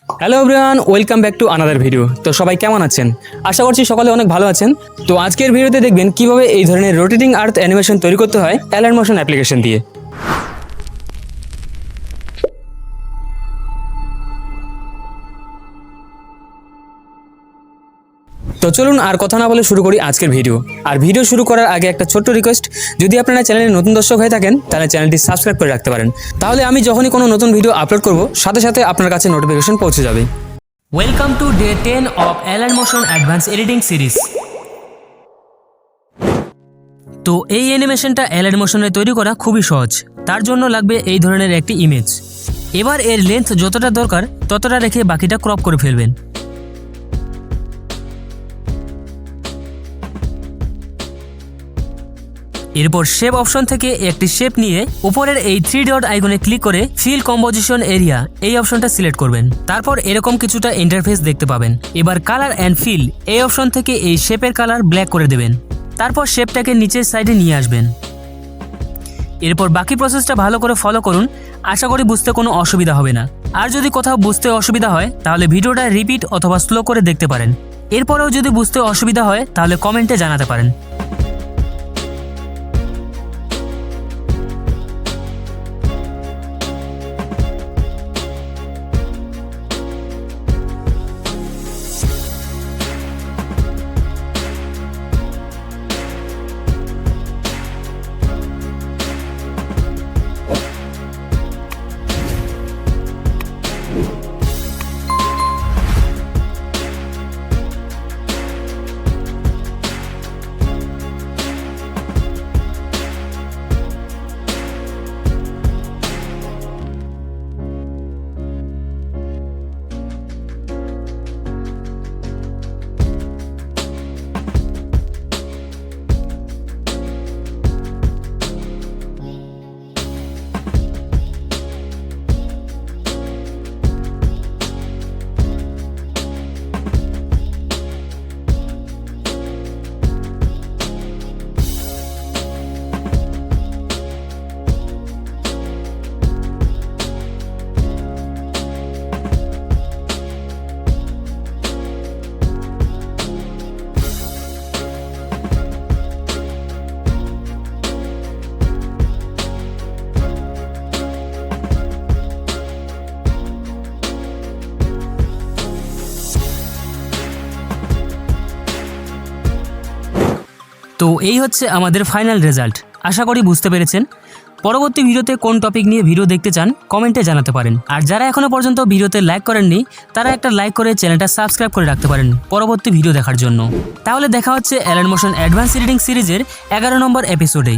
Hello everyone, welcome back to another video. তো সবাই কেমন আছেন? আশা করছি সকলে অনেক ভালো আছেন। তো আজকের ভিডিওতে দেখবেন কিভাবে এই ধরনের রোটেটিং আর্থ অ্যানিমেশন তৈরি করতে হয় অ্যালান মোশন অ্যাপ্লিকেশন দিয়ে। তো চলুন আর কথা না বলে শুরু করি আজকের ভিডিও। আর ভিডিও শুরু করার আগে একটা ছোট্ট রিকোয়েস্ট, যদি আপনারা চ্যানেলে নতুন দর্শক হয়ে থাকেন তাহলে চ্যানেলটি সাবস্ক্রাইব করে রাখতে পারেন। তাহলে আমি যখনই কোনো নতুন ভিডিও আপলোড করব সাথে সাথে আপনার কাছে নোটিফিকেশন পৌঁছে যাবে। Welcome to day 10 of Alan motion advance editing series. তো এই অ্যানিমেশনটা অ্যালান মোশনে তৈরি করা খুবই সহজ। তার জন্য লাগবে এই ধরনের একটি ইমেজ। এবার এর লেন্থ যতটা দরকার ততটা রেখে বাকিটা ক্রপ করে ফেলবেন। এরপর শেপ অপশন থেকে একটি শেপ নিয়ে উপরের এই 3 ডট আইকনে ক্লিক করে ফিল কম্পোজিশন এরিয়া এই অপশনটা সিলেক্ট করবেন। তারপর এরকম কিছুটা ইন্টারফেস দেখতে পাবেন। এবার কালার অ্যান্ড ফিল এই অপশন থেকে এই শেপের কালার ব্ল্যাক করে দেবেন। তারপর শেপটাকে নিচের সাইডে নিয়ে আসবেন। এরপর বাকি প্রসেসটা ভালো করে ফলো করুন, আশা করি বুঝতে কোনো অসুবিধা হবে না। আর যদি কোথাও বুঝতে অসুবিধা হয় তাহলে ভিডিওটা রিপিট অথবা স্লো করে দেখতে পারেন। এরপরেও যদি বুঝতে অসুবিধা হয় তাহলে কমেন্টে জানাতে পারেন। তো এই হচ্ছে আমাদের ফাইনাল রেজাল্ট। আশা করি বুঝতে পেরেছেন। পরবর্তী ভিডিওতে কোন টপিক নিয়ে ভিডিও দেখতে চান কমেন্টে জানাতে পারেন। আর যারা এখনও পর্যন্ত ভিডিওতে লাইক করেননি তারা একটা লাইক করে চ্যানেলটা সাবস্ক্রাইব করে রাখতে পারেন পরবর্তী ভিডিও দেখার জন্য। তাহলে দেখা হচ্ছে অ্যালান মোশন অ্যাডভান্স এডিটিং সিরিজের 11 নম্বর এপিসোডে।